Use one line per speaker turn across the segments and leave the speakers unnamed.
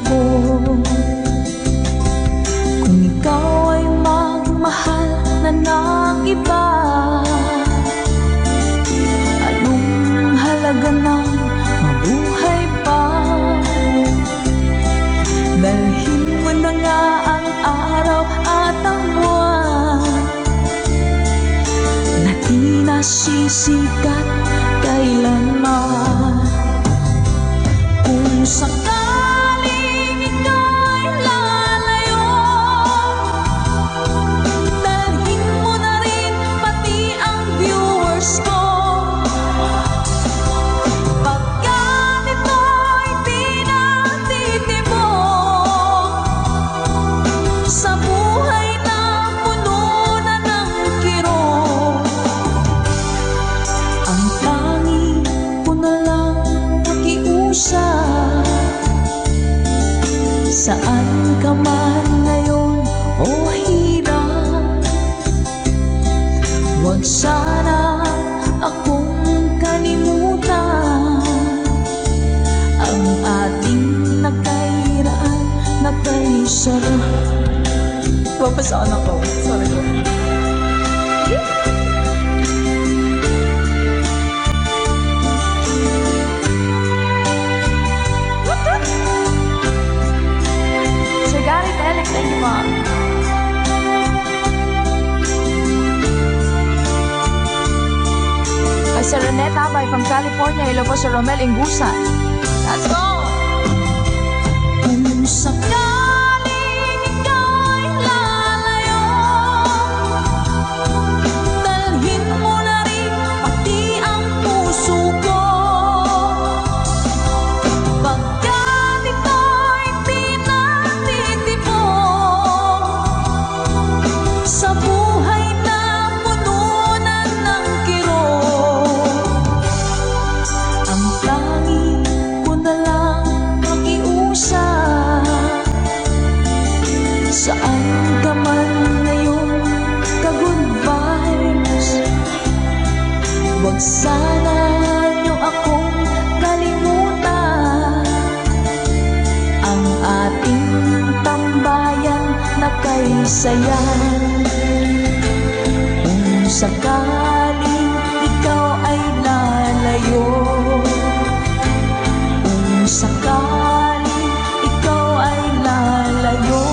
ko. Kung ikaw ay magmahal na ng iba, anong halaga ng mabuhay pa? Dalhin mo na nga ang araw at ang buwan na di nasisikat kailanman. Kung sakaling ikaw ay lalayo, dalhin mo na rin pati ang viewers ko. Pagkat ito'y di natitibok sa buhay na puno na ng kirot, ang tangi ko na lang pakiusap. Saan ka man ngayon o hirap, huwag sana akong kalimutan. Ang ating nakairaan, nakaisarap. Papasaan ako. Sorry ko. Sir Gary Telek, thank you, ma'am. Kay Sir Renette Abay from California, hello po Sir Romel Ingusan. Let's go! Kung sakaling ikaw ay lalayo, dalhin mo na rin pati ang puso ko. Pagkat ito'y di natitibok sa buhay na puno na ng kirot, ang tangi ko na lang pakiusap. Saan ka man ngayon, ka-good vibes, huwag sana niyo akong kalimutan. Ang ating tambayan na kay saya. Kung sakaling ikaw ay lalayo, kung sakaling ikaw ay lalayo,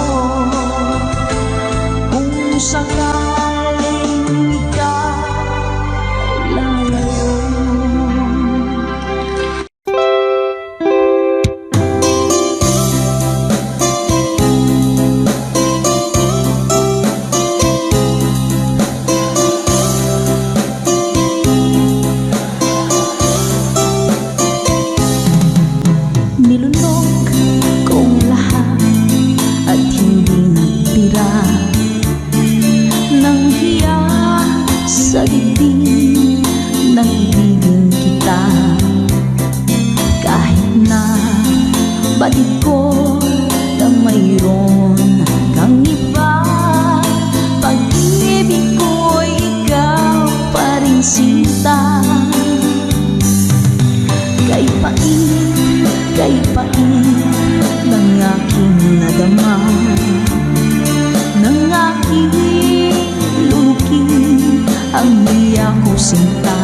kung sakaling ikaw ay lalayo. Nilunok kong lahat at hindi nagtira ng hiya sa dibdib ng ibigin kita. Kahit na batid ko na mayroon kang iba, pag-ibig ko'y ikaw pa rin sinta. Kay pait ng aking nadama, ng aking lulukin ang niya ko sinta.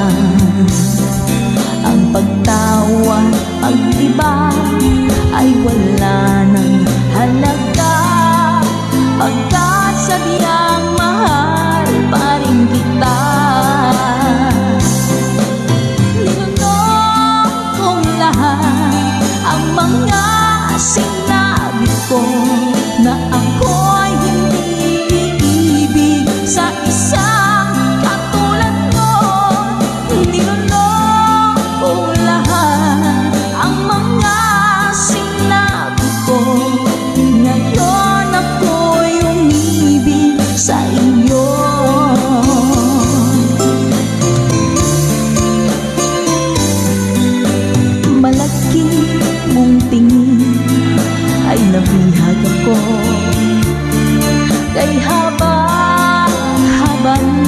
Ang pagtawa, pag-iba ay wala ng halaga, pagkat sadyang mahal pa rin kita. Nilunok kong lahat ang mga sinabi ko na ako'y hindi iibig sa isang katulad mo. Nilunok ko lahat ang mga sinabi ko. Ngayon ako'y umibig sa iyo. Malaki mong tingin ay nabihag ako, kay haba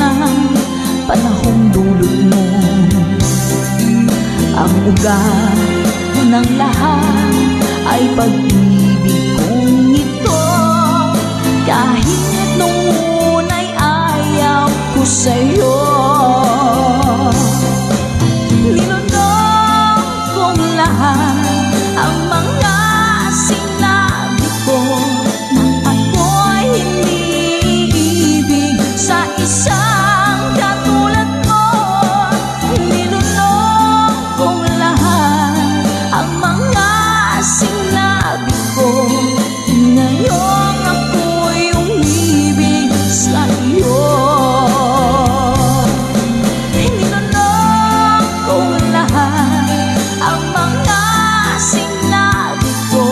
ng panahong dulot mo. Ang ugat ng lahat ay pag-ibig Kahit nung una'y ayaw ko sa'yo, ninunong kong lahat ang mga sinabi ko, nang ako'y hindi ibig sa isang katulad mo. Ninunong kong lahat ang mga sinabi ko, ngayong ako'y umibig sa iyo. Ninunong kong lahat ang mga sinabi ko,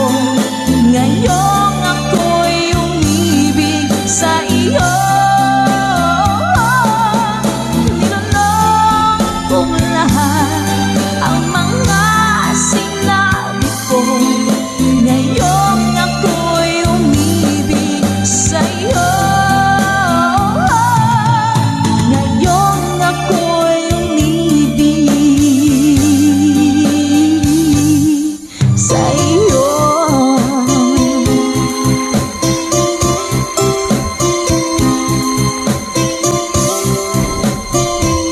ngayong ako'y umibig sa iyo. Ninunong kong lahat ang mga sinabi ko, ngayong ako'y umibig sa iyo. Ngayong ako'y umibig sa iyo.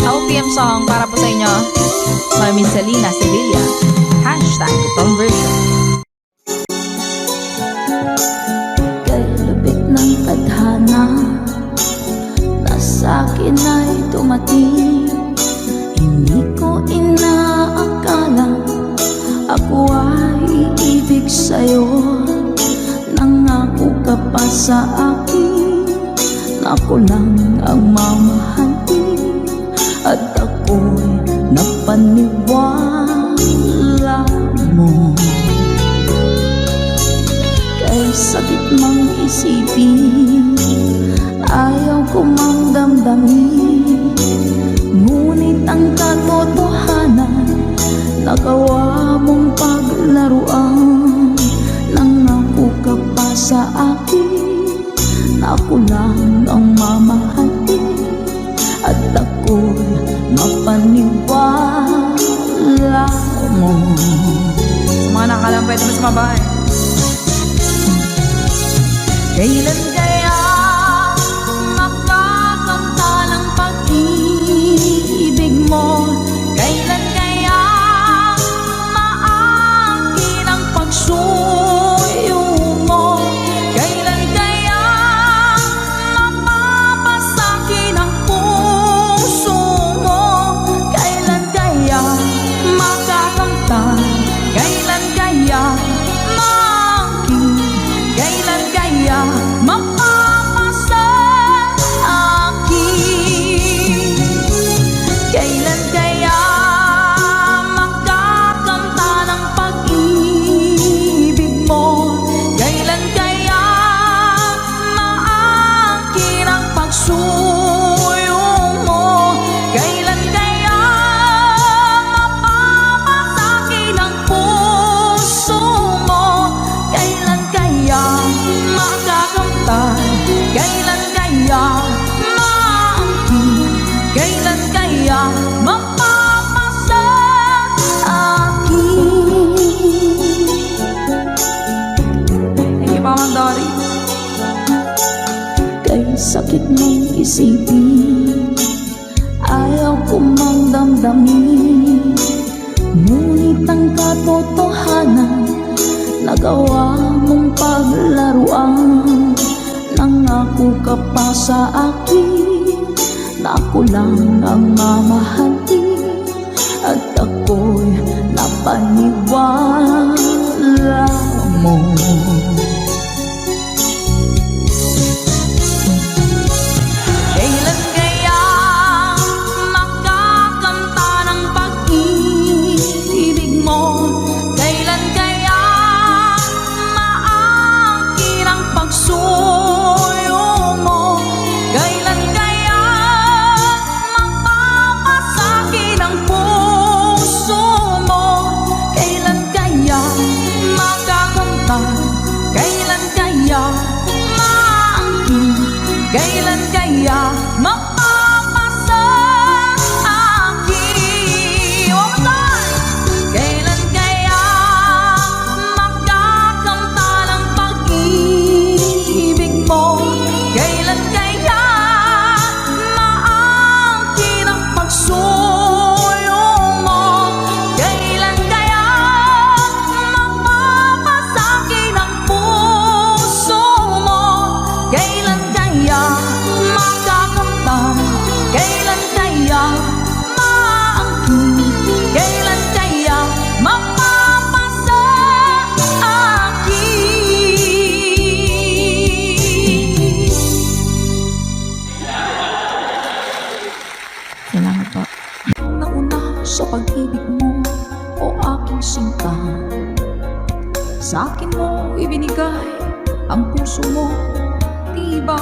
OPM song para po sa inyo, Mami Selena Sevilla. #conversion.
Kay lupit ng tadhana na sa'kin ay dumating, hindi ko inaakala ako ay iibig sa'yo. Nangako ka pa sa akin na ako lang ang mamahalin, at ako'y napaniwala mo. Kay sakit mang isipin, ayaw ko mang damdamin, ngunit ang katotohanan nagawa mong paglaruan. Nangako ka pa sa akin na ako lang ang mamahalin, at ako'y mapaniwala mo.
Sa mga nakalang pwede mo sumabay.
Kailan kaya makakanta ng pag-ibig mo? Kailan kaya maangkin ang pagsuyo mo? Kailan kaya mapapasakin ang puso mo? Kailan kaya makakanta? Kailan kaya maangkin? Kailan kaya mapapasa akin? Kailan kaya makakanta ng pag-ibig mo? Kailan kaya maangkin ang pagsuyo mo? Kailan kaya mapapasakin ang puso mo? Kailan kaya makakamtan? Kailan kaya maangkin? Kailan kaya mapapasa akin?
Thank you, Mama Dory.
Kay sakit mong isipin, ayaw ko mang damdamin, ngunit ang katotohanan nagawa mong paglaruan. Nangako ka pa sa akin na ako lang ang mamahalin, at ako'y napaniwala mo. Kailan kaya makakanta ng pag-ibig mo? Kailan kaya maangkin ang pagsuyo mo? Kailan kaya mapapasakin ang puso mo? Kailan kaya makakanta? Kailan kaya maangkin? Kailan kaya mapapasa akin? One more time! Kailan kaya makakanta ng pag-ibig mo?
Salamat po.
Nauna sa pag-ibig mo, o aking sinta. Sa akin mo ibinigay ang puso mo, diba?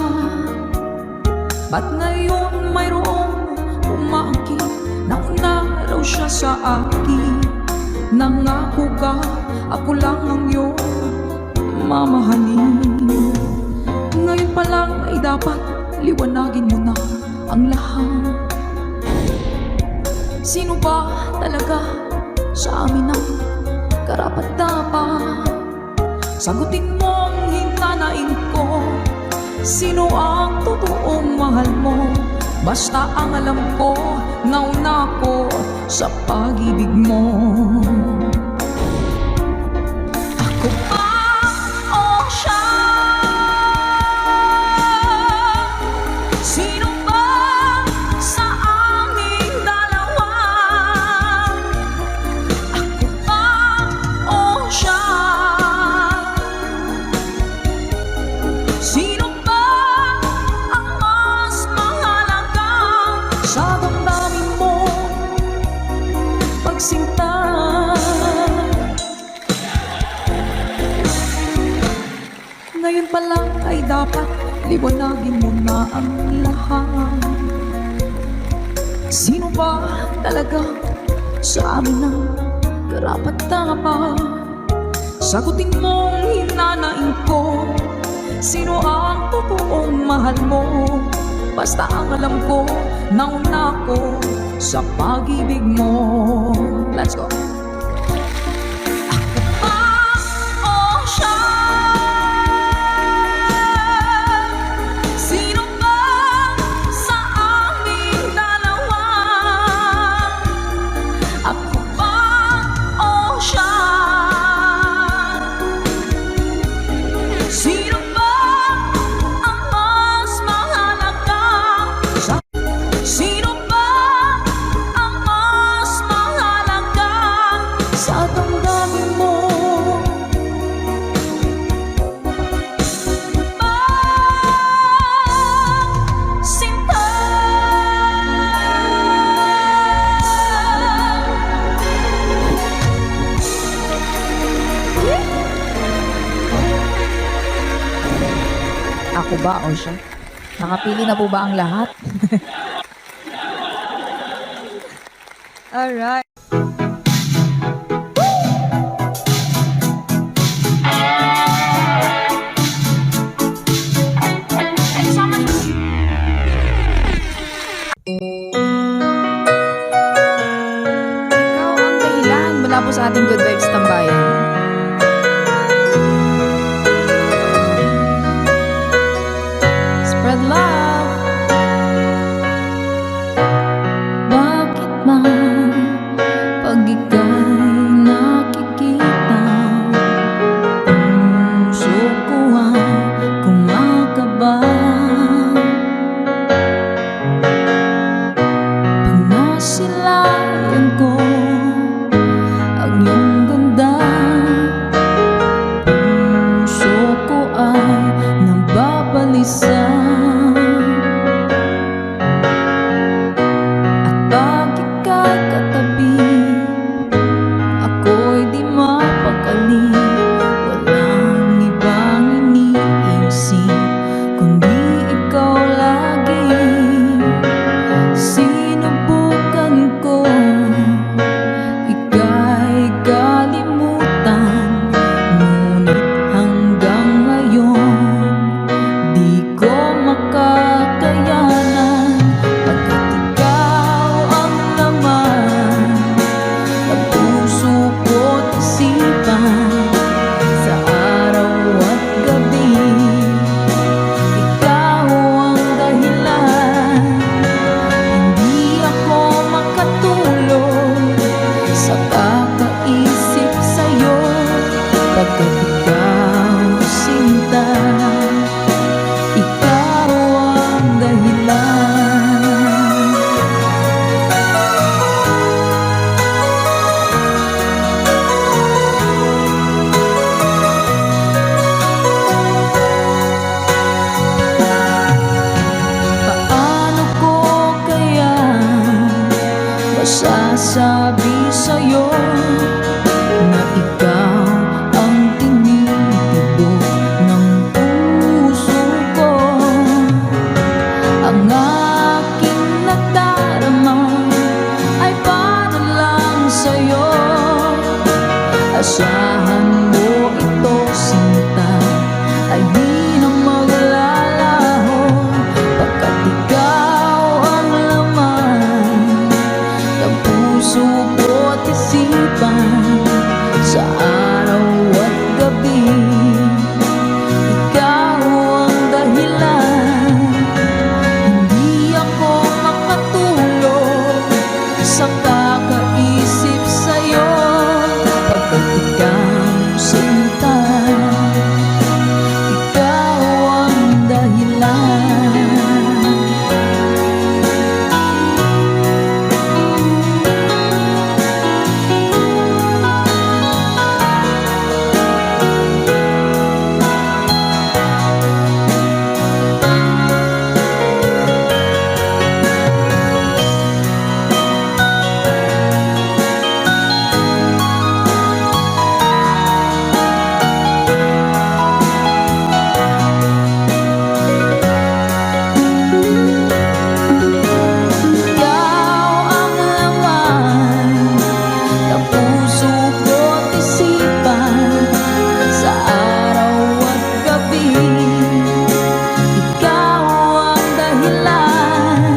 Ba't ngayon mayroong umaangkin? Nauna raw siya sa akin. Nangako ka, ako lang ang iyong mamahalin. Ngayon pa lang ay dapat liwanagin mo na ang lahat. Sino ba talaga sa amin ang karapat-dapat? Sagutin mong hintanain ko, sino ang totoong mahal mo? Basta ang alam ko, nauna ko sa pag-ibig mo. Ako ba o siya? Sino ba sa aming dalawa? Ako ba o siya? Sino ba ang mas mahalaga sa damdamin mo? Pagsinta. Ngayon pa lang ay dapat liwanagin mo na ang lahat. Sino ba talaga sa amin ang karapat-dapat? Sagutin mong hinanain ko, sino ang totoong mahal mo? Basta ang alam ko, nauna ko sa pag-ibig mo. Let's go. Ako ba o siya? Sino ba sa aming dalawa? Ako ba o siya? Sino ba ang mas mahalaga? Sino ba ang mas mahalaga sa damdamin mo? Pagsinta.
Ako ba o siya? Nakapili na po ba ang lahat? Alright. Ikaw ang dahilan mula po sa ating Good Vibes Tambayan. Spread love.
Bakit ba pag ika'y nakikita, puso ko ay kumakaba? Pag nasilayan ko ang iyong ganda, Ang aking nadarama ay para lang sa'yo. Asahan mo ito, sinta, ay di na maglalaho, pagkat ikaw ang laman ng puso ko't isipan. Sa araw at gabi, ikaw ang dahilan. Hindi ako makatulog sa kakaisip sa'yo, pagkat ikaw sinta, ikaw ang dahilan. Sa araw at gabi, ikaw ang dahilan.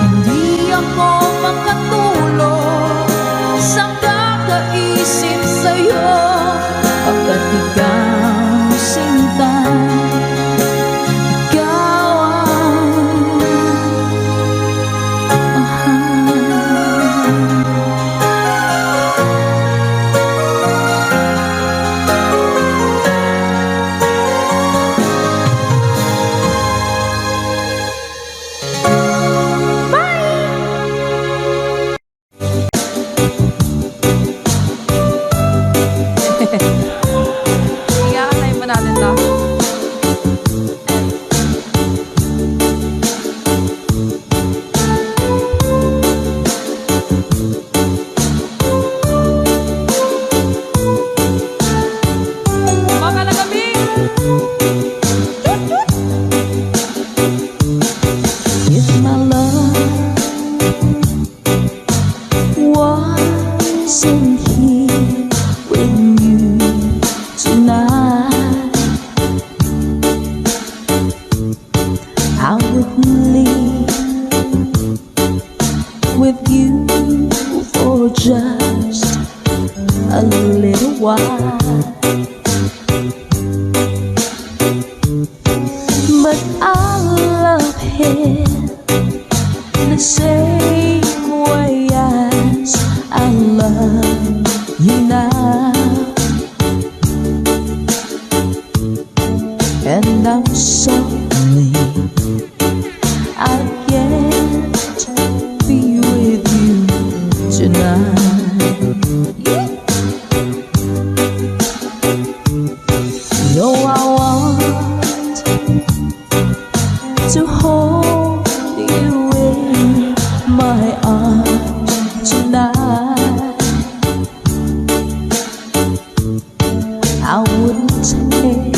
Hindi ako makatulog sa kakaisip sa'yo, pagkat ikaw sinta, ikaw ang mahal. Iyakatay pa natin to. Mga lagabing! If my love wasn't here with you tonight, I would leave with you for just a little while. But I love him the same way as I love you now, and I'm sorry I can't be with you tonight. Yeah. No, I want to hold you in my arms tonight. I wouldn't take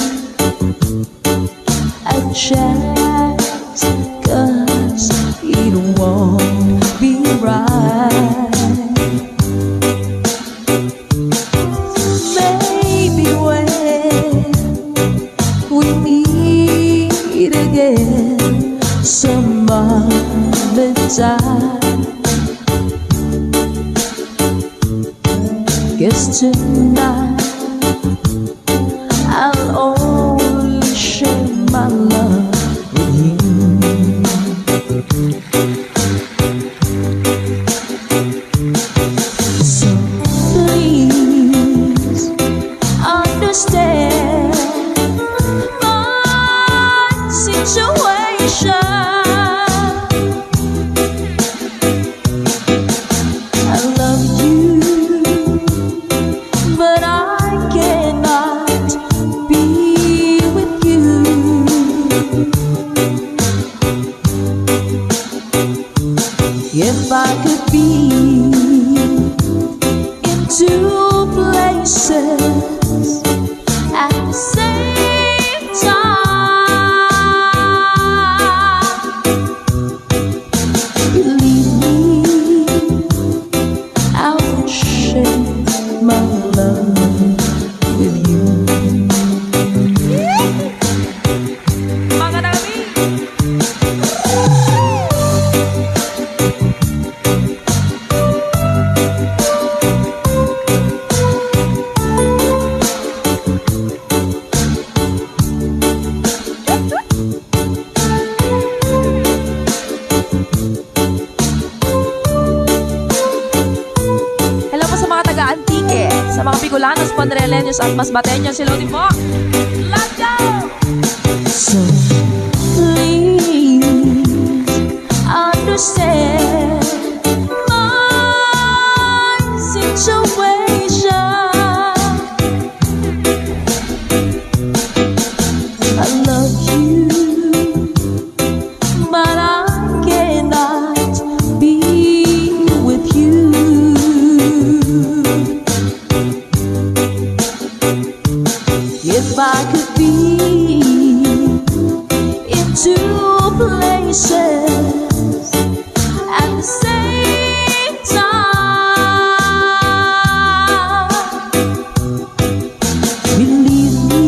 a chance, 'cause it won't be right. Maybe when we meet again some other time, 'cause tonight I'll only share my love with you. So please understand my situation. If I could be in two places at the same time, believe me, I would share my love with you.
Mga nami! Hello po sa mga taga-Antique, sa mga Bicolanos, Ponreleños at Masbateños. Hello din po! Let's go!
So please understand my situation. I love you, but I cannot be with you. If I could be in two places at the same time, believe me,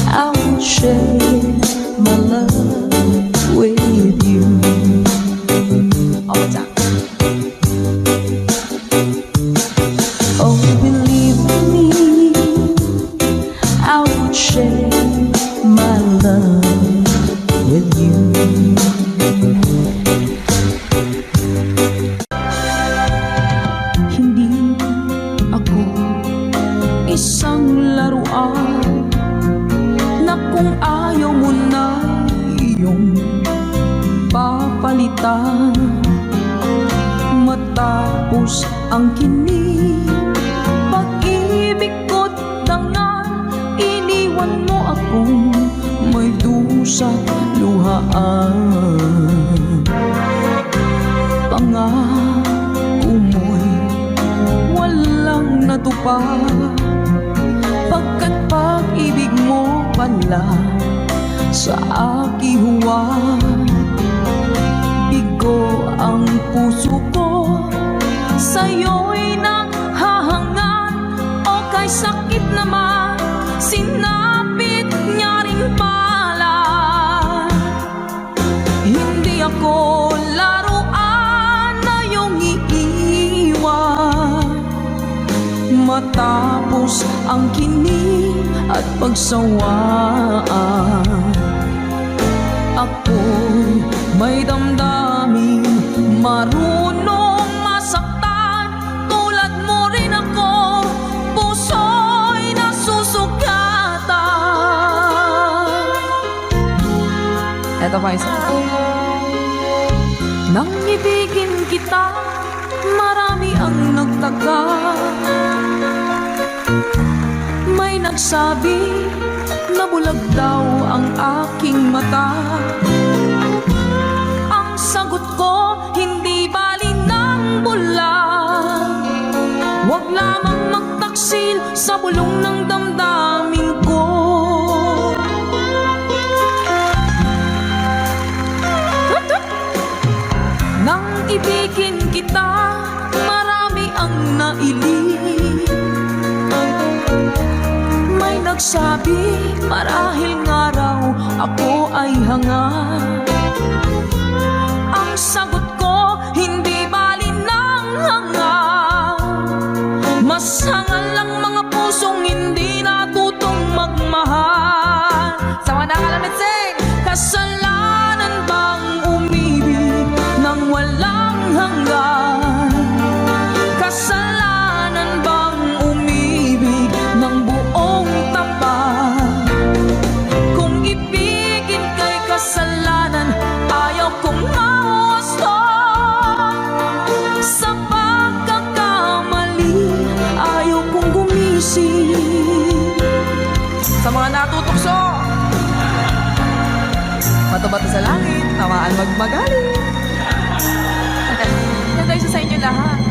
I will share my love with you.
Okay, time.
Oh, believe me, I would share my love with you. Hindi ako isang laruan na kung ayaw mo na iyong papalitan. Matapos ang kinig, pag-ibig ko't dangal, iniwan mo akong may dusa't luhaan. Pangako mo'y walang natupad, pagkat pag-ibig mo pala sa aking huwad. Bigo ang puso ko, sa'yo'y nanghahangan, o kay sakit naman, sinapit niya rin pala. Hindi ako laruan na iyong iiwan. Matapos ang kinig at pagsawaan, ako'y may damdaming marunong masaktan. Tulad mo rin ako, puso'y nasusugatan.
Eto pa isa.
Nang ibigin kita, marami ang nagtaka. May nagsabi na bulag daw ang aking mata. Ang sagot ko, hindi bali ng bulag. Huwag lamang magtaksil sa bulong ng damdamin ko. Nang ibigin kita, marami ang nailing. May nagsabi, marahil nga raw ako ay hanga. Ang sagot ko, hindi bali ng hanga. Mas hangal lang mga pusong hindi natutong magmahal.
Sa mga nakalamit, sing!
Kasalanan bang umibig nang walang hanggan? Kasalanan bang umibig ng buong tapat? Kung ibigin kay kasalanan, ayaw kong mawasto. Sa pagkakamali, ayaw kong gumising.
Sa mga natutokso, matubato sa langit, tamaan magmagaling. guys sa inyo lahat.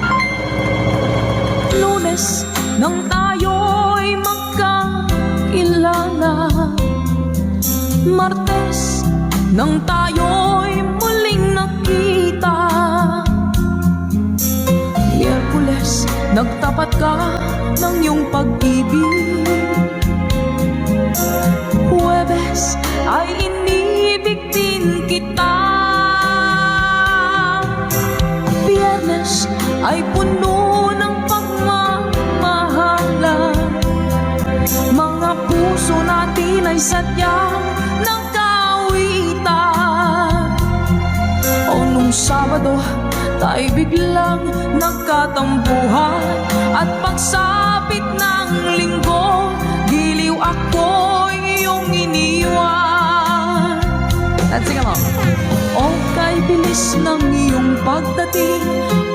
Lunes nang tayo'y magkakilala, Martes nang tayo'y muling nakita, Miyerkules nagtapat ka ng iyong pag-ibig, Huwebes ay inibig din kita, Biyernes ay puno ng pagmamahalan, mga puso natin ay sadyang nagkawitan. O nung Sabado, tayo biglang nagkatampuhan, at pagsapit ng Linggo, giliw ako'y iyong iniwan.
Let's sing along.
O kay bilis ng iyong pagdating,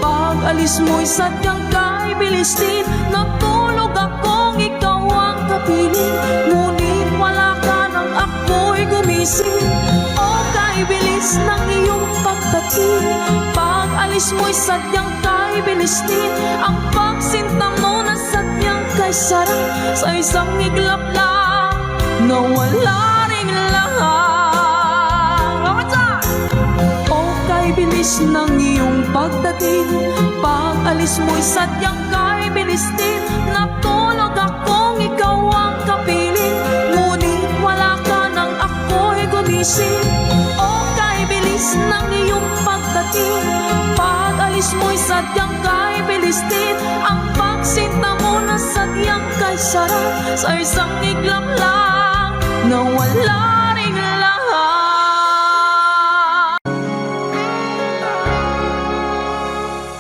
pag-alis mo'y sadyang kay bilis din. Natulog akong ikaw ang kapiling, ngunit wala ka nang ako'y gumising. O kay bilis ng iyong pagdating, pag-alis mo'y sadyang kay bilis din. Ang pagsinta mo na sadyang kay sarap, sa isang iglap lang nawala ring lahat. Bilis ng iyong pagdating, pag-alis mo'y sadyang kay bilis din. Natulog akong ikaw ang kapiling, ngunit wala ka nang ako'y gumising. O kay bilis ng iyong pagdating, pag-alis mo'y sadyang kay bilis din. Ang pagsinta mo na sadyang kay sarap, sa isang iglap lang nawala ring lahat.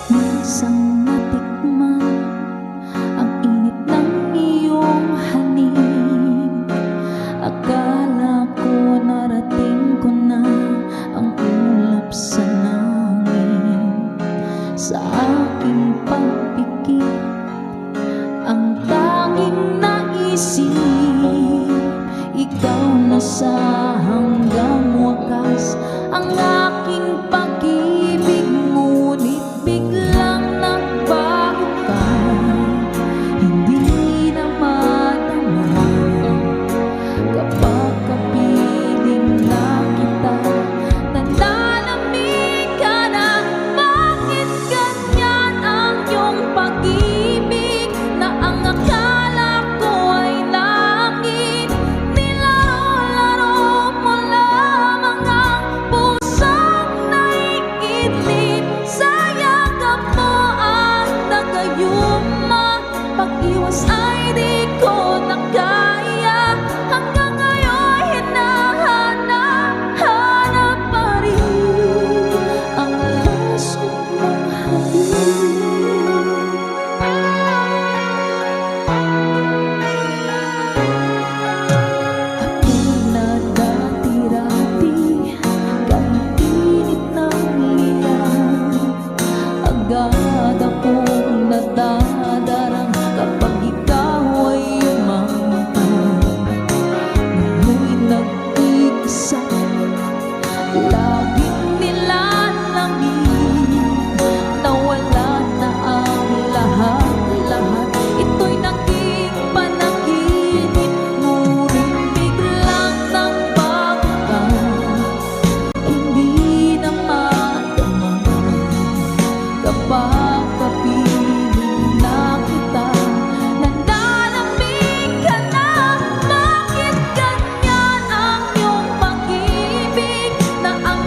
Minsan natikman ang init ng iyong halik, akala ko narating ko na ang ulap sa langit. Sa aking pagpikit, ang tanging naisip, ikaw na sa hanggang wakas. Ang aking pag-ibig, ngunit biglang nagbago ka, hindi na madama kapag kapiling na kita. Nananamig ka na, bakit ganyan ang iyong pag-ibig, na ang akala ko ay langit. Nilaro-laro mo lamang ang pusang naiidlip, sa yakap mo at nagayuma. Pag-iwas ay di ko na kaya, hanggang ngayon hinahanap pa rin ang puso mong halik. Ako'y nadati-rati, kahit init ng liyan, agad akong nadadarang kapag ikaw ay umangkat. Ngayon'y nag-iisa, laging nilalamig, nawala na ang lahat-lahat. Ito'y naging panaginip, ngunit biglang nagbago ka, hindi na madama kapag kapiling na kita. Nananamig ka na, bakit ganyan ang iyong pag-ibig, na ang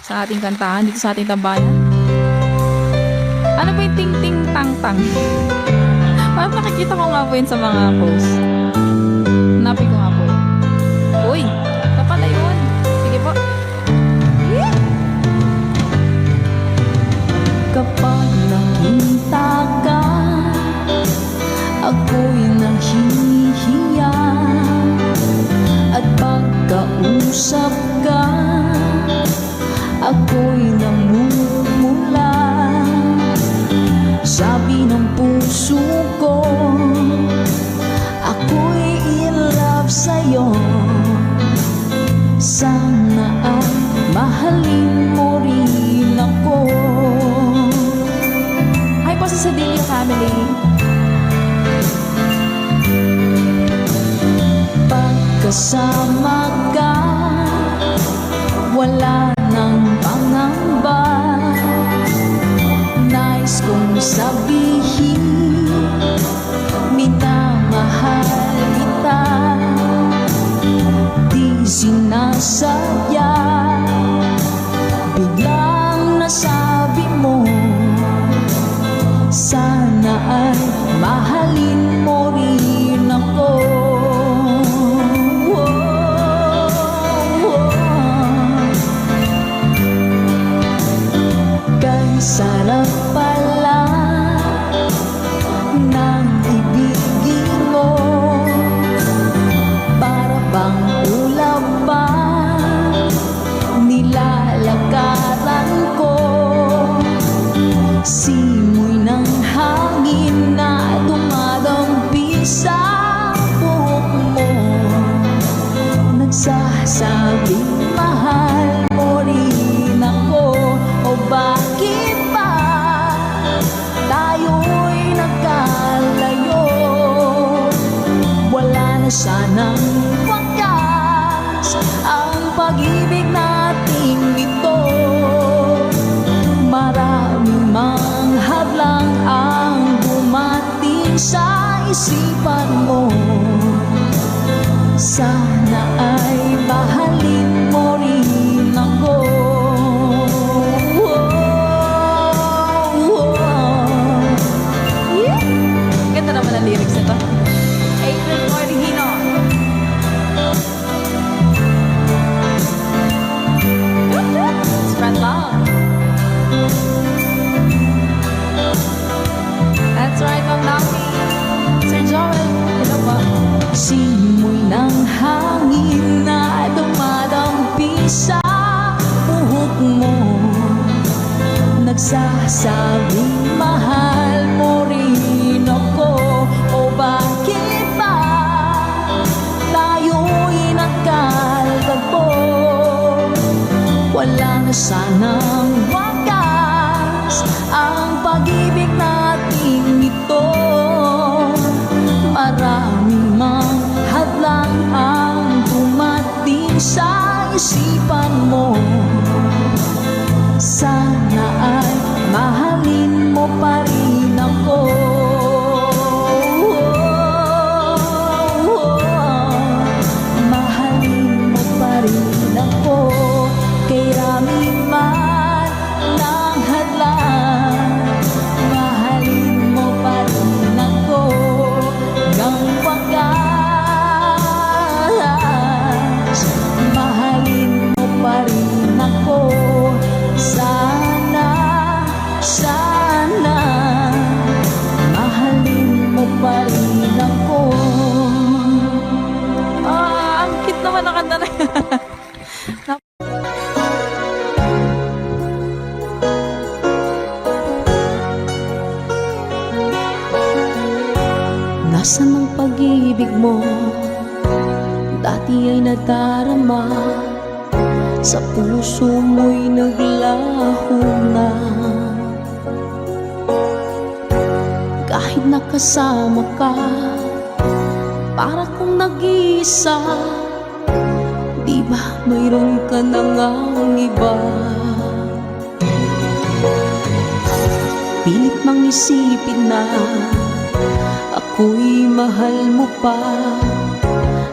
sa ating kantahan dito sa ating tambayan. Ano ba yung ting ting tang tang? Parang nakikita ko nga po yun sa mga posts. Hanapin ko nga po yun. Uy, kapala yun. Sige po.
Kapag nakita ka, ako'y nahihiya. At pagkausap ka, ako'y namumula. Sabi ng puso ko, ako'y in love sa'yo. Sana ay mahalin mo rin ako.
Hi po sa Sedilio family.
Pagkasama ka, wala nang pangamba. Nais kong sabihin, minamahal kita. Di sinasadya, biglang nasabi mo. Sana ay mahalin mo rin ako. Kay sarap pala ng ibigin mo. Para bang ulap ba nilalakaran ko. Simoy ng hangin na dumadampi sa buhok mo. Nagsasabing mahal mo rin ako. O bakit ba tayo'y nagkalayo? Wala na sanang wakas ang pag-ibig nating ito. Marami mang hadlang ang dumating sa isipan mo. Sana ay mahalin mo rin ako.
Ganda naman ang lyrics nito. April Cordigino. Spread love. That's right, Ma'am Naomi. Sir Joel, hello po.
Simoy ng hangin na dumadampi sa buhok mo. Nagsasabing mahal mo rin ako. O bakit ba tayo'y nagkalagpo? Wala na sanang wakas ang pag-ibig nating ito. Marami mang hadlang ang dumating sa isipan mo. Sana ay mahalin mo pa rin ako. Mahalin mo pa rin ako. Kay rami man ng hadlang, mahalin mo pa rin ako. Hanggang wakas, mahalin mo pa rin ako. Sana, sana, mahalin mo pa rin ako.
Ang cute naman ang kanta na yan.
Nasaan ang pag-ibig mo? Dati ay nadarama. Sa puso mo'y naglaho na. Kahit nakasama ka, para kong nag-iisa. Di ba mayroon ka na ngang iba? Pilit mang isipin na ako'y mahal mo pa.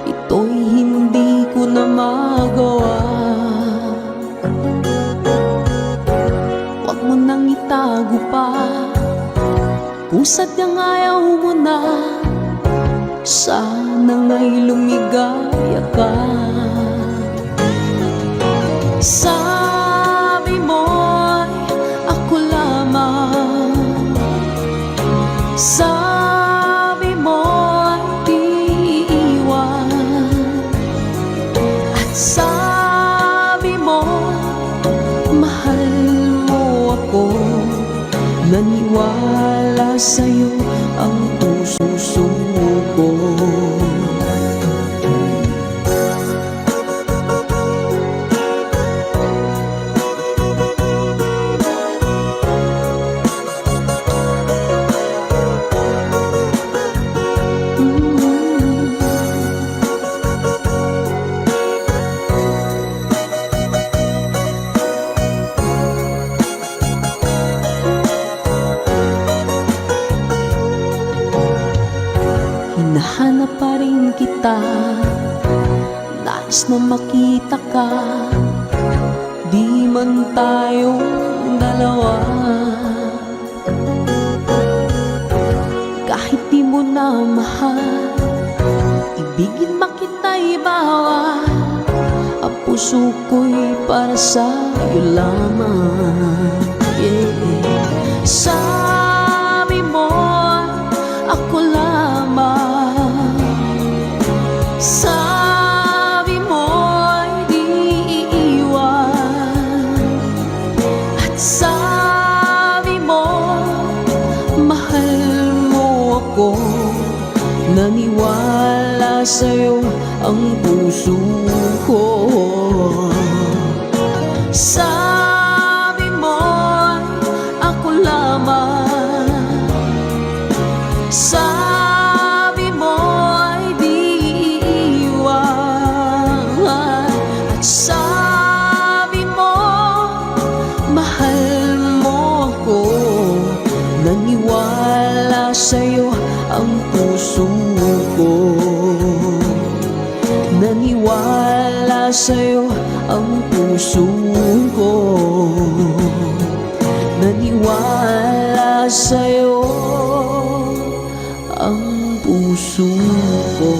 Ito'y hindi ko na magawa. itago pa. Kung sadyang ayaw mo na, sana nga'y lumigaya ka. Sabi mo'y ako lamang, sabi mo'y di iiwan, at sabi mo mahal mo ako. Naniwala sa'yo ang puso ko. Hinahanap pa rin kita, nais na makita ka, di man tayong dalawa. Kahit di mo na mahal, ibigin makita'y bawal. Ang puso ko'y para sa'yo lamang, yeah. Sabi mo ako lamang, sabi mo'y di iiwan, at sabi mo mahal mo ako. Naniwala sa'yo ang puso ko. Sabi mo'y ako lamang, sabi mo'y di iiwan, at sabi mo mahal mo ako. Naniwala sa'yo ang puso ko. Naniwala sa'yo ang puso ko. Naniwala sa'yo ang puso ko.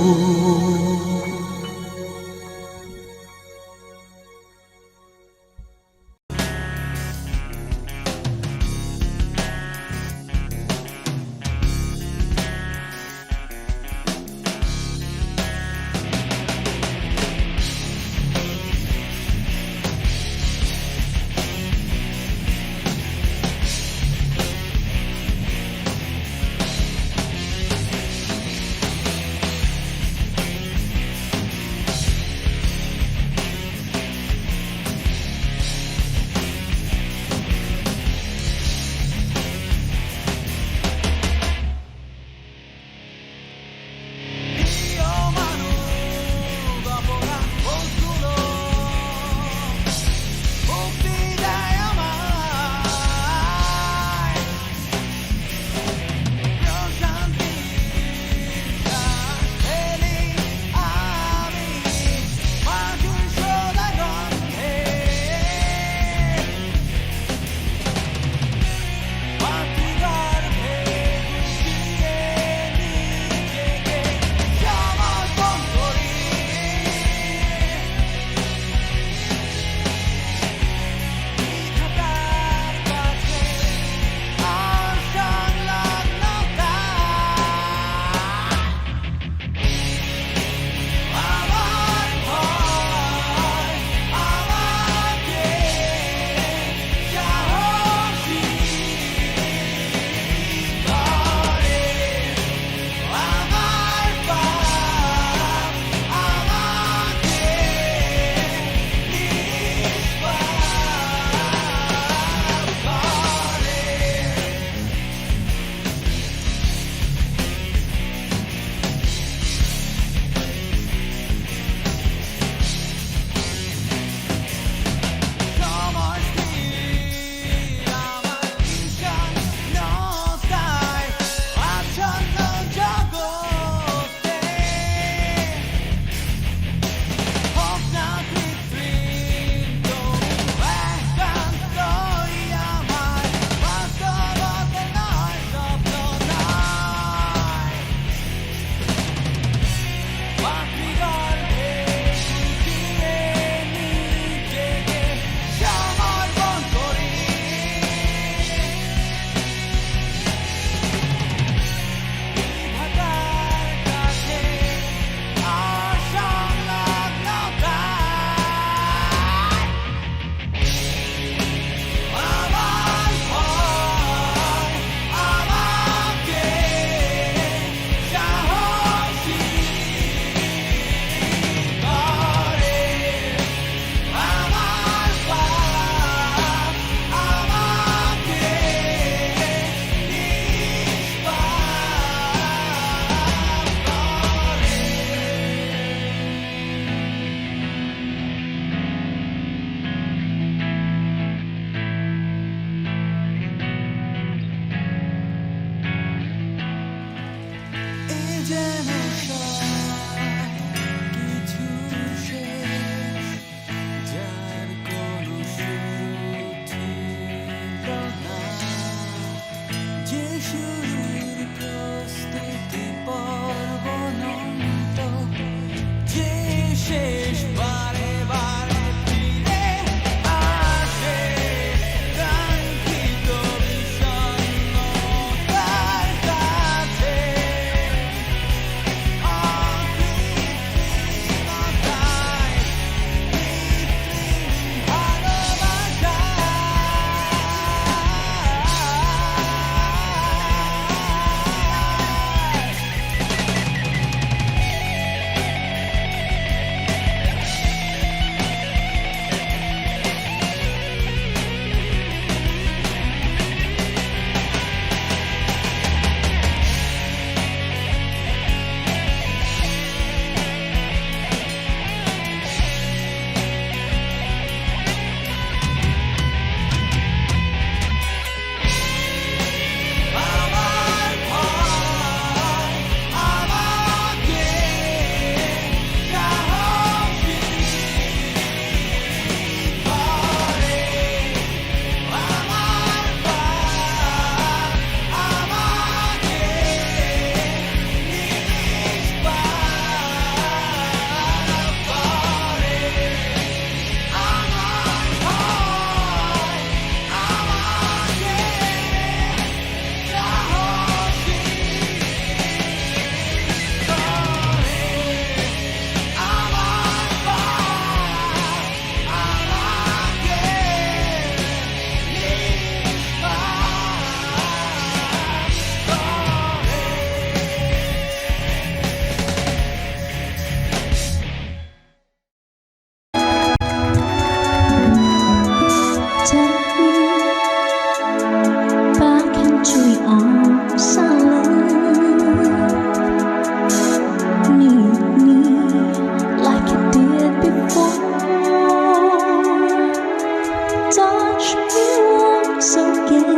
once again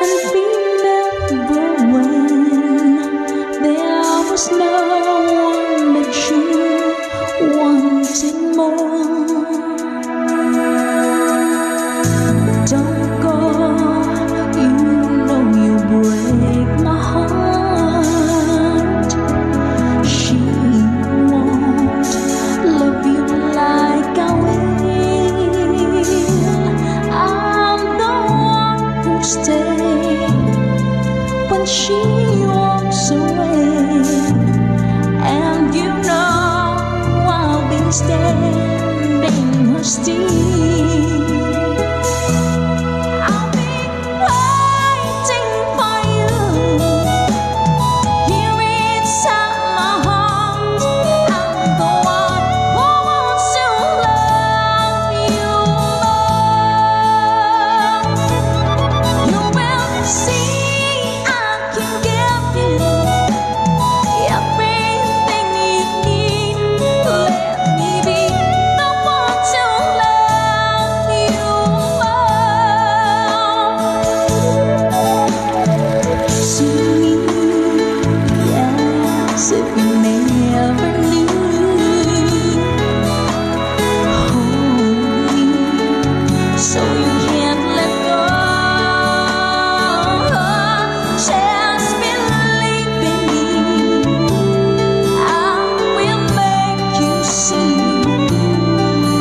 and remember when there was no one but you wanted more. Don't go, you know you break my heart. She won't love you like I will. I'm the one who stays when she walks away, and you know I'll be standing her still. I'll be waiting for you here inside my heart. I'm the one who wants to love you more. You will see I can give you everything you need. Let me be the one to love you more. See me as if you never knew. Hold me so you can't let go. Just believe in me. I will make you see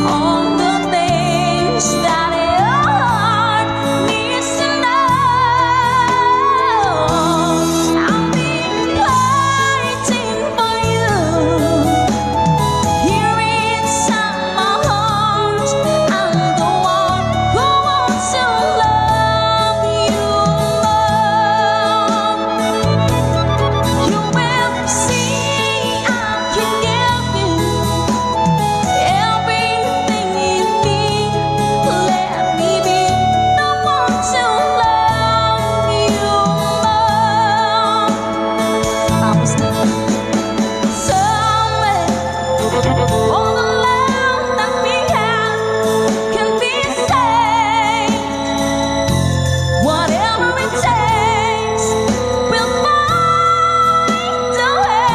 all the things that your heart needs to know. I'll be waiting for you here inside my heart. I'm the one who wants to love you more. You will see I can give you everything you need. Let me be the one to love you more. Tapos na. Somewhere, all the love that we have can be saved. Whatever it takes, we'll find a way.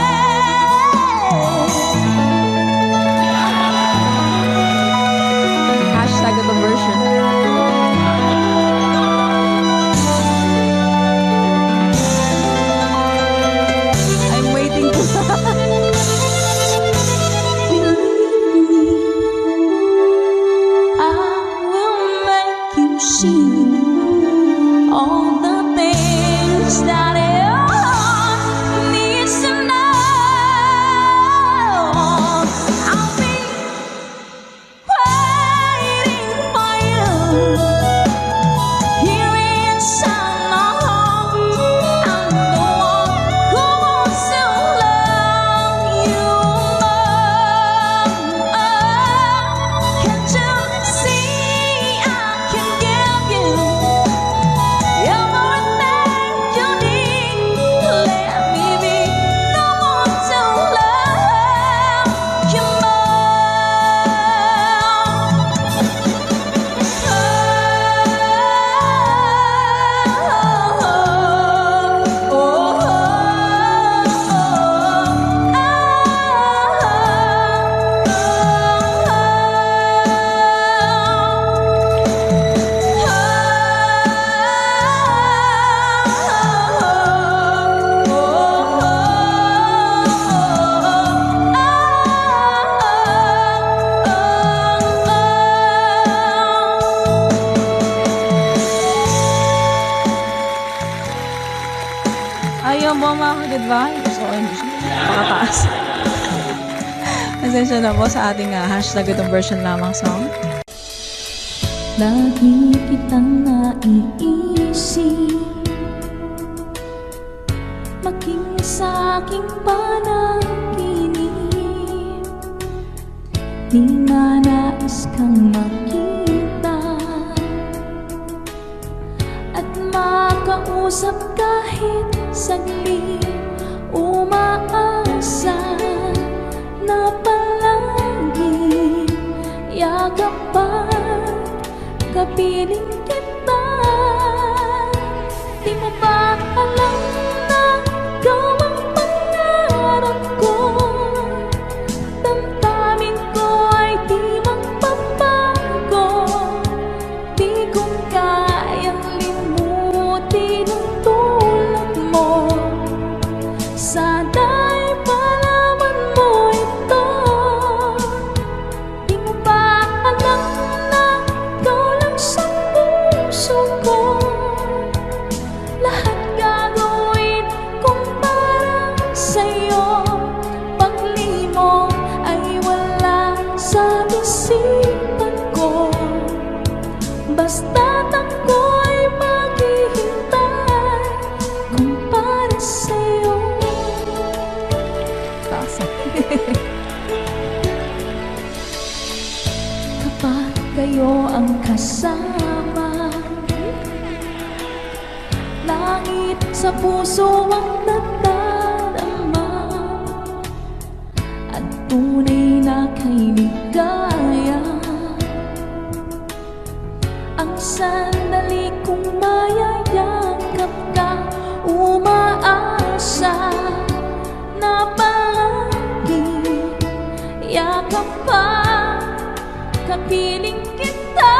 Hashtag the version. I'm waiting to
I will make you see all the things that your heart needs to know. I'll be waiting for you here inside my heart. I'm the one who wants to love you more. Can't you see I can give you everything you need? Let me be the one to love you
Ayaw mo mga ka-goodbye. Gusto ko yung pakataas. Pasensya na po sa ating hashtag itong version lamang song.
Lagi kitang naiisip, maging sa aking panaginip. Di na nais kang makita at makausap kahit saglit. Umaasa na palagi yakap at kapiling kita. Di mo ba alam na ikaw ang pangarap ko? Damdamin ko ay di magbabago. Di ko kayang limutin ang tulad mo. Sana'y malaman mo ito. Di mo ba alam na ikaw lang sa puso ko? Lahat gagawin kong para sa'yo. Paglimong ay wala sa isipan ko. Basta't ako'y maghihintay kung para sa'yo. Tasa. Kapag kayo ang kasama, langit sa puso ang nadarama, at tunay na kay ligaya. Ang sandali kong mayayakap ka, umaasa na palagi yakap pa, kapiling kita.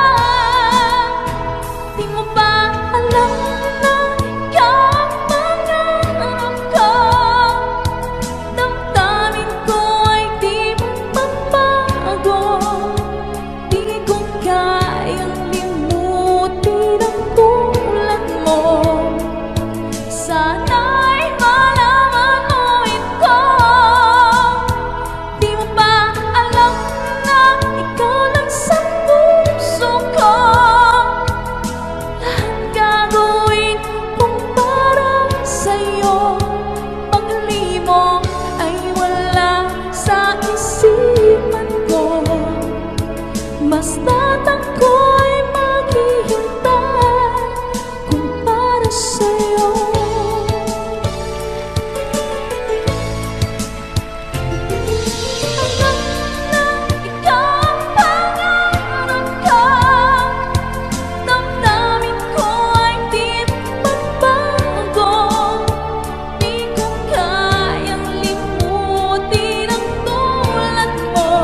Di mo ba alam na ikaw ang pangarap ko? Damdamin ko ay di magbabago. Di ko kayang limutin ang tulad mo. Sana'y malaman mo ito. Di mo ba alam na ikaw lang sa puso ko? Lahat gagawin kong para sa'yo. Paglimong ay wala sa isipan ko. Basta't ako'y maghihintay kung para sa'yo. Alam na ikaw ang pangarap ko. Damdamin ko ay di magbago. Di ko kayang limutin ang tulad mo.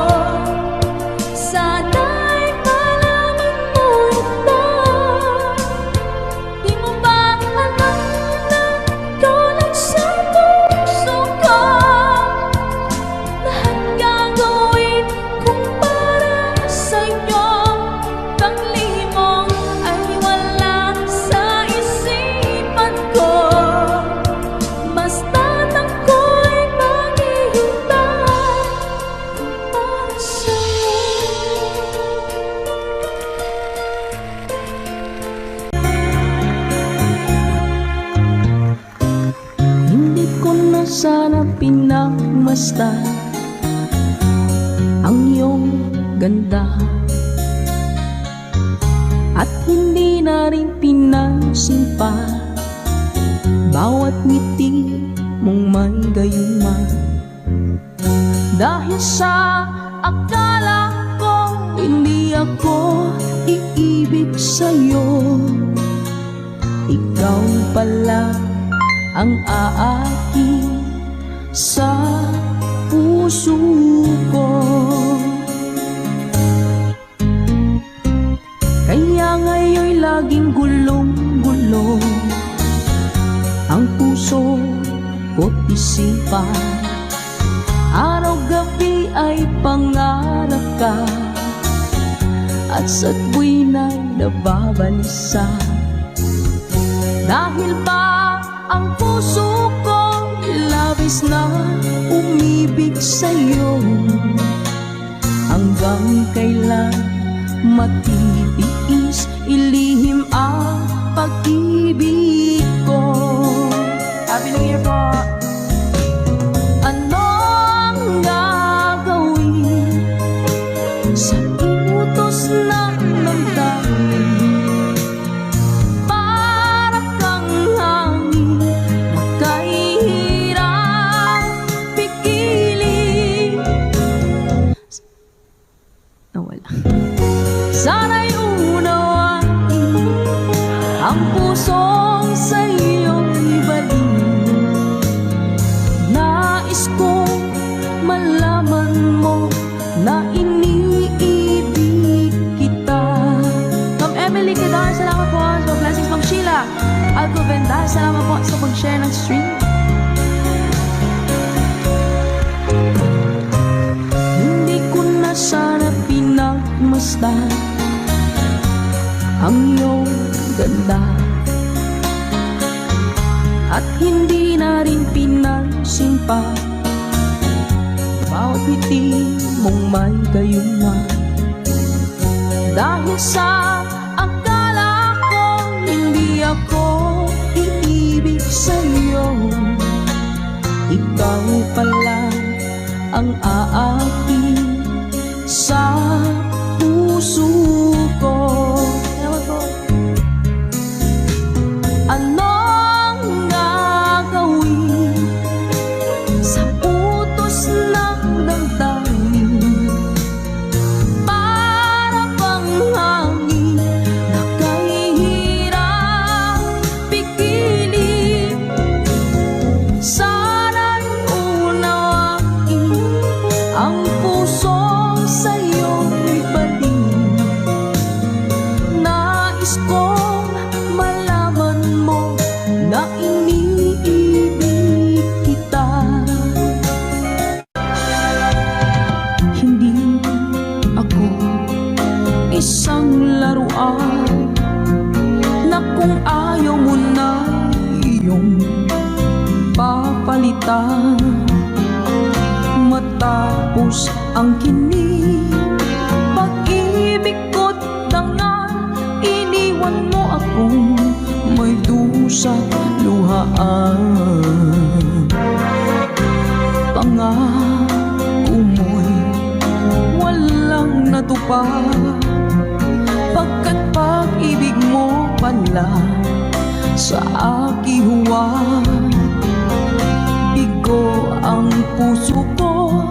Sana'y malaman mo ito. Di mo ba alam na ikaw lang sa puso ko? Lahat gagawin kong para sa'yo. Paglimong ay wala sa isipan ko. Basta't ako'y maghihintay kung para sa'yo. Hindi ko na sana pinagmasdan ang iyong ganda, at hindi na rin pinansin pa bawat ngiti mong may gayuma. Dahil sa akala ko hindi ako iibig sa'yo, ikaw pala ang aaki sa puso ko. Kaya ngayon'y laging gulong-gulong ang puso ko't isipan. Araw-gabi ay pangarap ka, at sa tuwina'y nababalisa. Dahil ba ang puso ko labis na umibig sa'yo? Hanggang kailan matitiis ilihim ang pag-ibig ko? Happy New Year po! Ano ang gagawin sa inutos ng damdamin? Para kang hangin na kahirap pigilin. Nawala. Sana'y unawa pusong sa'yo'y baliw. Nais kong malaman mo na iniibig kita. Ma'am Emily Kedar, salamat po sa blessings. Ma'am Sheila Alcovendar, salamat po sa pag-share ng stream. Hindi ko na sana pinagmasdan ang iyong ganda, at hindi na rin pinansin pa bawat ngiti mong may gayuma. Dahil sa akala ko hindi ako iibig sa'yo, ikaw pala ang aakit sa puso ko. Anong gagawin sa utos ng damdamin? Para bang hangin na kahihirap pigilin. Sana'y unawain ang pusong sa'yo'y baliw. Nais kong malaman mo na iniibig kita. Hindi ako isang laruan na kung ayaw mo na iyong papalitan. Matapos ang kinig, pag-ibig ko't dangal, iniwan mo akong may dusang luhaan. Pangako mo'y walang natupad, pagkat pag-ibig mo pala sa aking huwad. Bigo ang puso ko,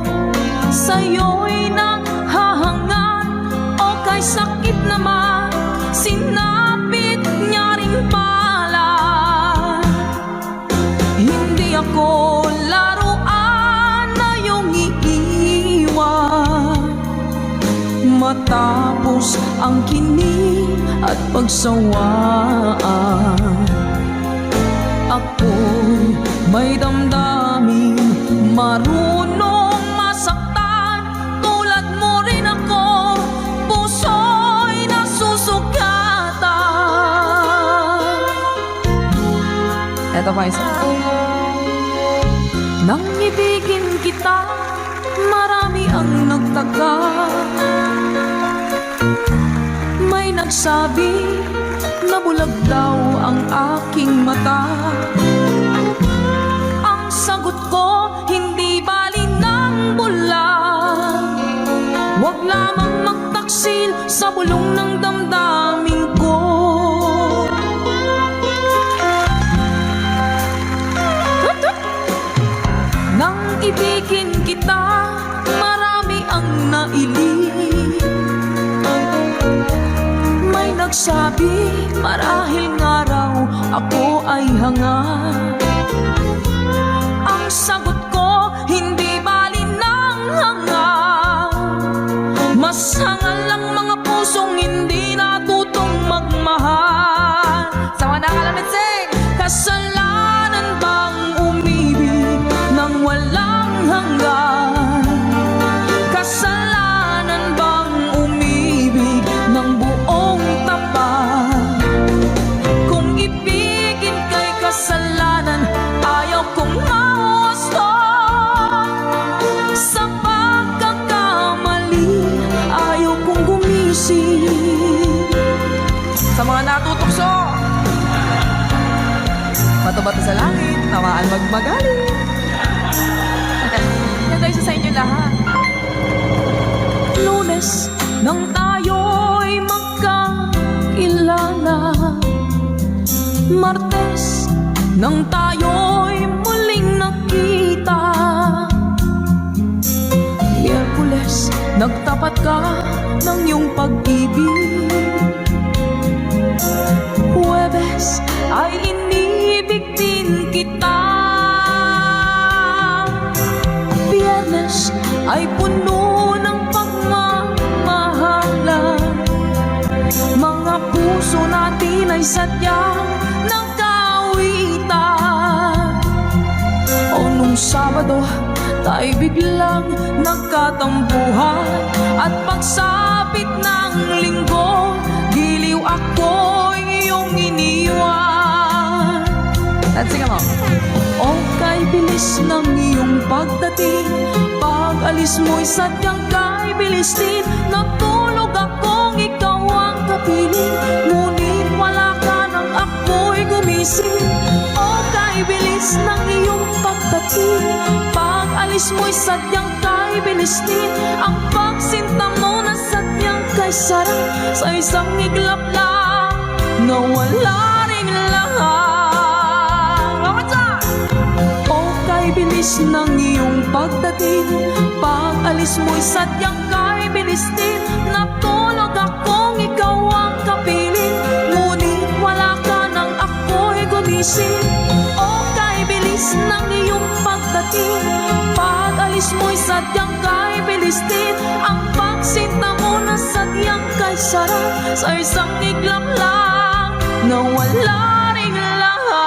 sa'yo'y nanghahangat, o kay sakit naman sinapit niya rin pala. Hindi ako laruan na iyong iiwan. Matapos ang kinig at pagsawaan, ako'y may damdamin, marunong masaktan. Tulad mo rin ako, puso'y nasusugatan. Eto pa isa. Nang ibigin kita, marami ang nagtaka. May nagsabi na bulag daw ang aking mata. Ang sagot ko, hindi bali ng bulag. Huwag lamang magtaksil sa bulong ng damdamin ko. Nang ibigin kita, marami ang nailing. May nagsabi, marahil nga raw ako ay hanga. Ang sagot ko, hindi bali ng hanga. Mas hangal lang mga pusong hindi natutong magmahal. Sama na kalamin, sing! Kasalanan bang umibig nang walang hanggan? Kasalanan bang umibig ng buong tapat? Kung ibigin kay kasalanan, ayaw kong mawasto. Sa pagkakamali, ayaw kong gumising. Sa mga natutokso, bato-bato sa langit, nawaan magmagaling. Yan tayo sa inyo lahat. Lunes nang tayo'y magkakilala, Martes nang tayo'y muling nakita, Miyerkules nagtapat ka ng iyong pag-ibig, Huwebes Mga puso natin ay sadyang nagkawitan. O nung Sabado, tayo biglang nagkatampuhan. At pagsapit ng Linggo, giliw ako iyong iniwan. Let's sing along. O kay bilis ng iyong pagdating, pag-alis mo'y sadyang kay bilis din. Natulog akong ikaw ang kapiling, ngunit wala ka nang ako'y gumising. O kay bilis ng iyong pagdating, pag-alis mo'y sadyang kay bilis din. Ang pagsinta mo na sadyang kay sarap, sa isang iglap lang nawala ring lahat. Kay bilis ng iyong pagdating, pag-alis mo'y sadyang kay bilis din. Natulog akong ikaw ang kapiling, ngunit wala ka nang ako'y gumising. O kay bilis ng iyong pagdating, pag-alis mo'y sadyang kay bilis din. Ang pagsinta mo na sadyang kay sarap, sa isang iglap lang nawala ring lahat.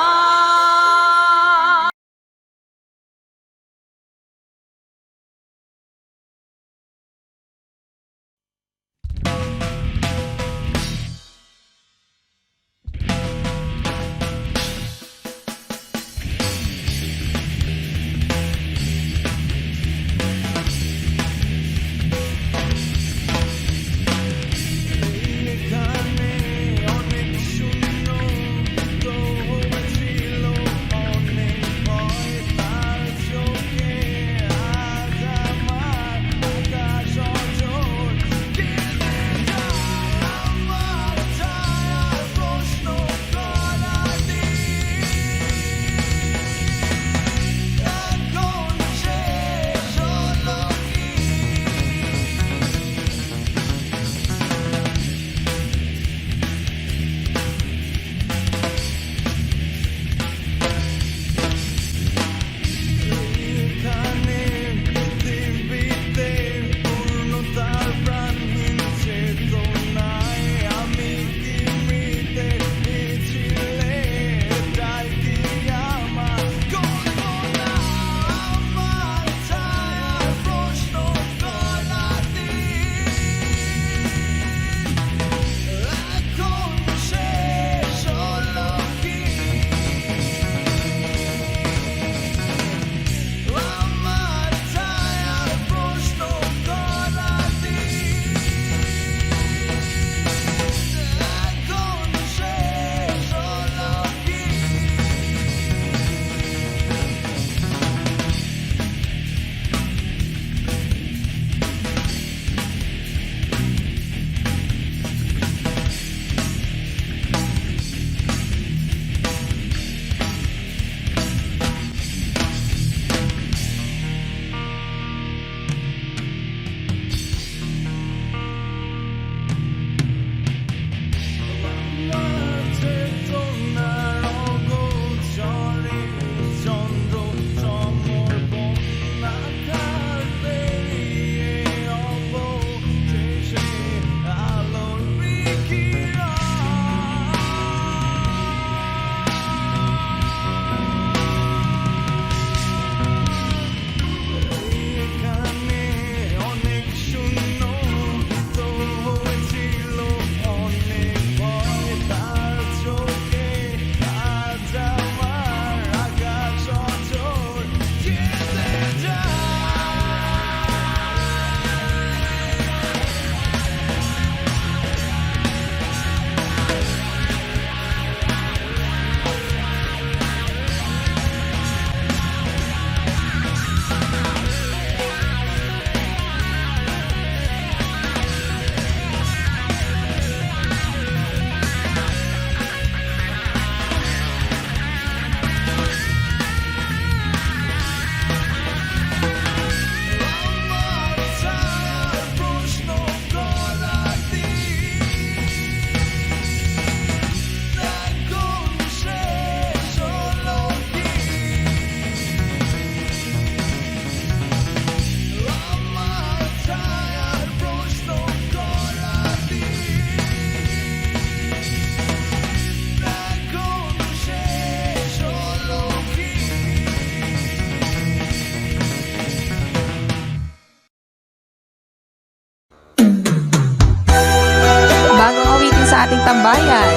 ating tambayan.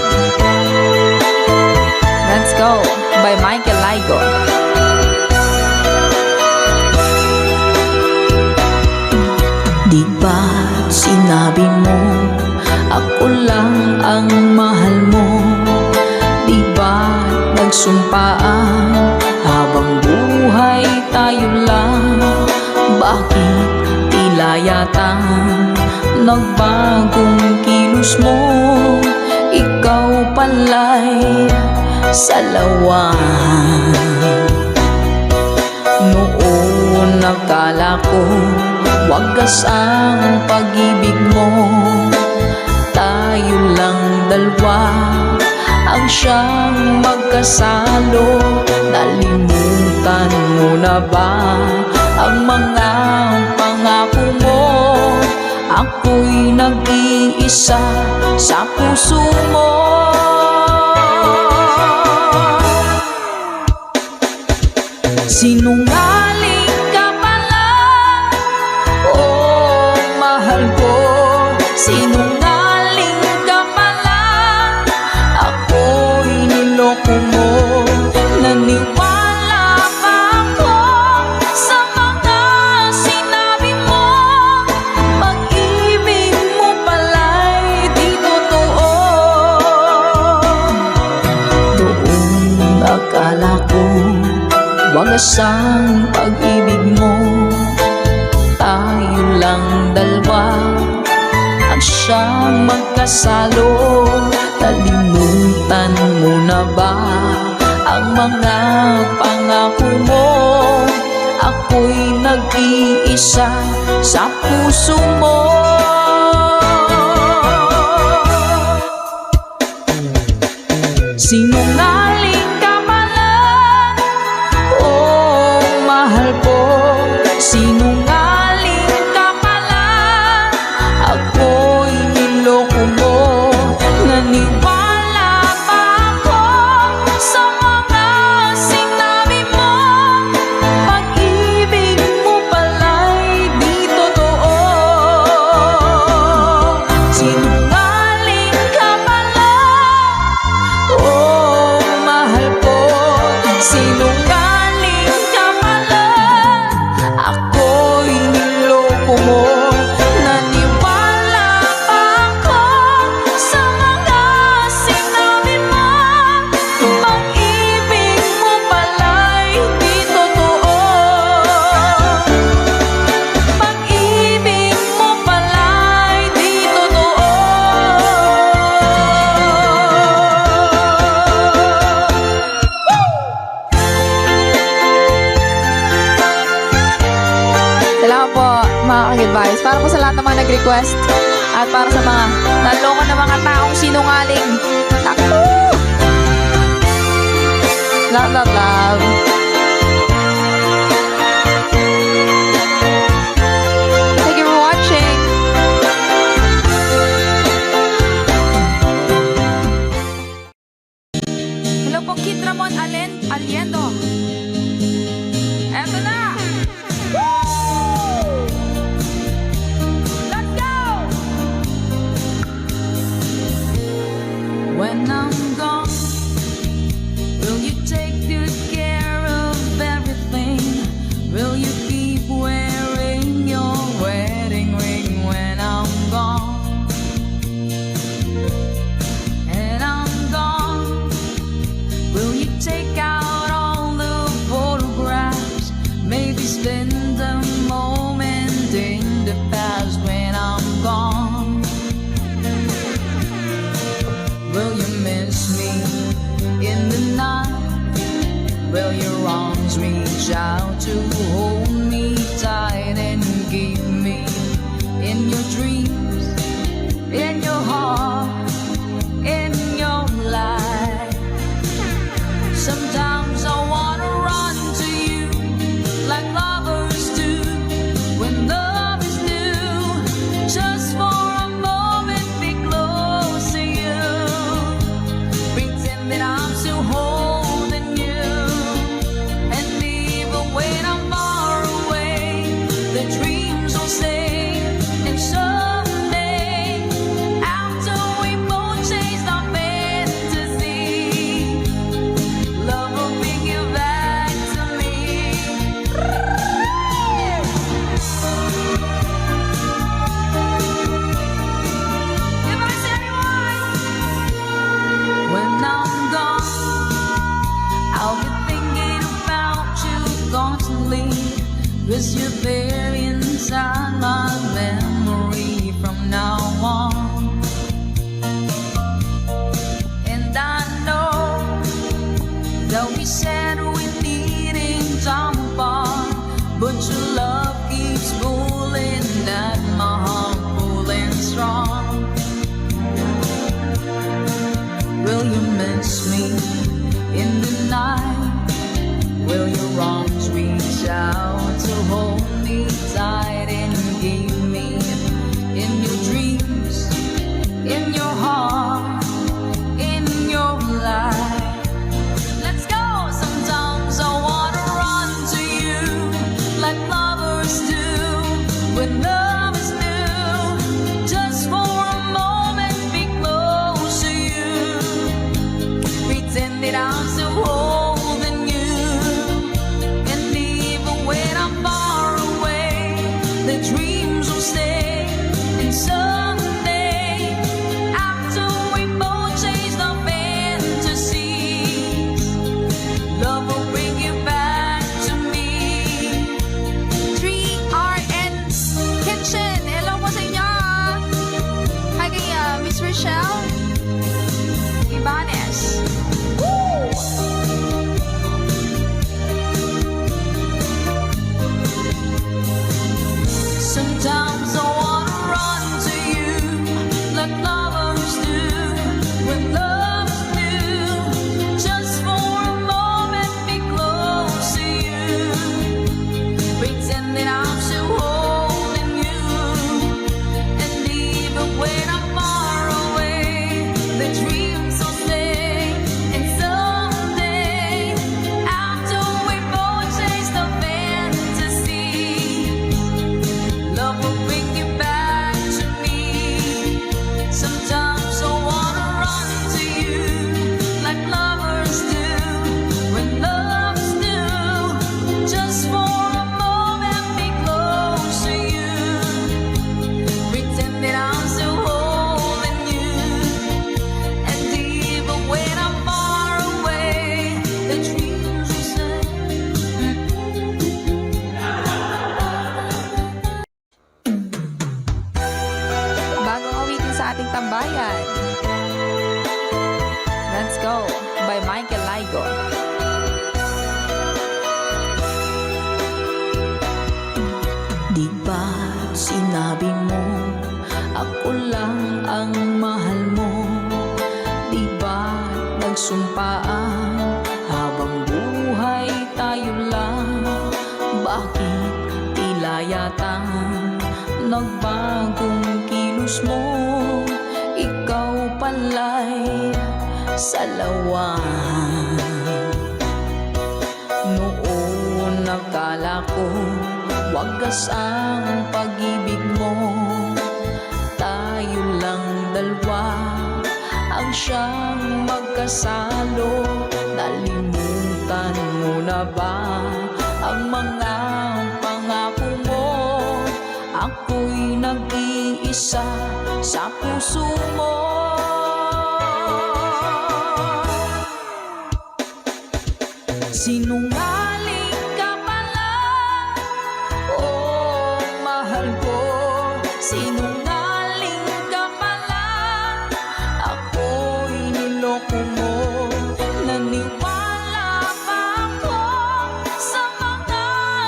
Let's go by Michael Laigo.
Di ba't sinabi mo ako lang ang mahal mo? Di ba't nagsumpaan habang buhay tayo lang? Bakit tila yata nagbagong kilos mo? Ikaw pala'y salawan. Noon nakala ko wagas ang pag-ibig mo. Tayo lang dalawa ang siyang magkasalo. Nalimutan mo na ba ang mga pangako mo? Ako'y nag-iisa sa puso mo. Sinungaling ka pala, oh mahal ko. Sinungaling ka pala, ako'y niloko mo. Naniwala pa ako sa mga sinabi mo. Pag-ibig mo pala'y di totoo. Doon akala ko wagas ang pag-ibig mo. Tayo lang dalawa ang siyang magkasalo. Nalimutan mo na ba ang mga pangako mo? Ako'y nag-iisa sa puso mo. Sinungaling ka pala, oh mahal ko. Sinungaling ka pala, ako'y niloko mo. Naniwala pa ako sa mga sinabi mo. Pag-ibig mo pala'y di totoo. Sinungaling ka pala, oh mahal ko. Sinungaling ka pala, ako'y niloko mo. Naniwala pa ako sa mga sinabi mo. Pag-ibig mo pala'y di totoo. Pag-ibig mo pala'y di totoo.
Salamat po mga ka-advice. Para po sa lahat ng mga nag-request at para sa mga naloko na mga taong sinungaling. Naku! Love, love, love. Thank you for watching. Hello po, Kid Ramon Aliendo. Eto na! Let's go!
When I'm gone, will you take good care of everything? Will you keep wearing your wedding ring when I'm gone? And I'm gone, will you take out all the photographs? Maybe spend a moment in the past when I'm gone. Will you miss me in the night? Will your arms reach out to hold me tight and keep me in your dreams, in your heart, in your life? Sometimes I wanna run to you like lovers do when love is new. Just for a moment be close to you. Pretend that I'm still holding you. And even when I'm far 'cause you're there inside my memory from now on. And I know that we said we needn't jump on, but your love keeps pulling at my heart, pulling strong. Will you miss me in the night? Will your arms reach out to hold me tight and give me in your dreams, in your heart, in your life? Let's go! Sometimes I wanna run to you like lovers do when love is new. Just for a moment be close to you, pretend that I'm still holding you. And even when I'm far away, the dreams will stay. And someday, after we both chase the fantasies, love will bring you back to me.
3RN's Kitchen. Hello po sa inyo. Hi kay Miss Rochelle Ibanez. Woo!
Sometimes I wanna run to you like lovers do when love is new. Just for a moment be close to you, pretend that I'm still holding you. And even when I'm far away, the dreams will stay. And someday, after we both chase the fantasy, love will bring you back to me. Sometimes I wanna run to you like lovers do when love's new. Just for a moment be close to you, pretend that I'm still holding you. And even when I'm far away, the dreams will say.
Bagong awitin sa ating tambayan. Let's Go by Michael Ligo.
Di ba sinabi mo ako lang ang mahal mo? Di ba nagsumpaan habang buhay tayo lang? Bakit tila yata nagbagong kilos mo? Ikaw pala'y salawan. Noon nakala ko wagas ang pag-ibig mo. Tayo lang dalawa ang siyang magkasalo. Nalimutan mo na ba ang mga pangako mo? Ako'y nag-iisa sa puso mo. Sinungaling ka pala, oh mahal ko. Sinungaling ka pala, ako'y niloko mo. Naniwala pa ako sa mga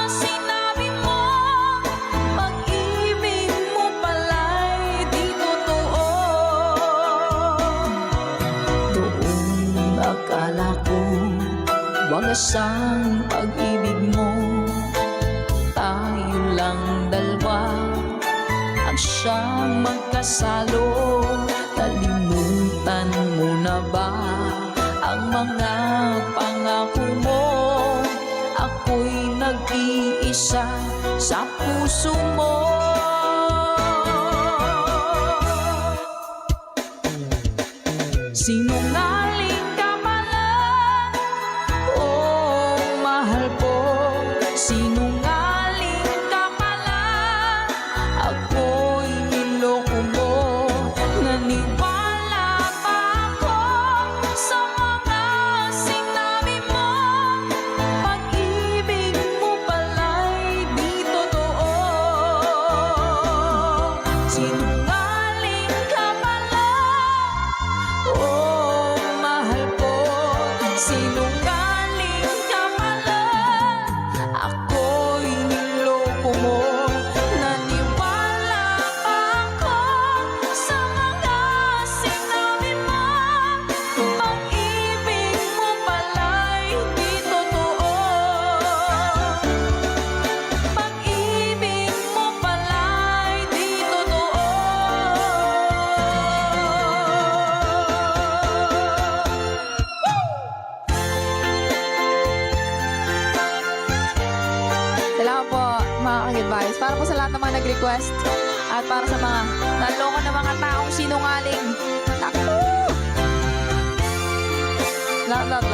sinabi mo. Pag-ibig mo pala'y di totoo. Doon akala ko wagas ang pag-ibig mo. Tayo lang dalawa ang siyang magkasalo. Nalimutan mo na ba ang mga pangako mo? Ako'y nag-iisa sa puso mo. Sinungaling ka pala, oh mahal ko. Sinungaling ka pala, ako'y niloko mo. Naniwala pa ako sa mga sinabi mo. Pag-ibig mo pala'y di
ako sa lahat ng mga nag-request. At para sa mga naloko na mga taong sinungaling. Naku! Love, love.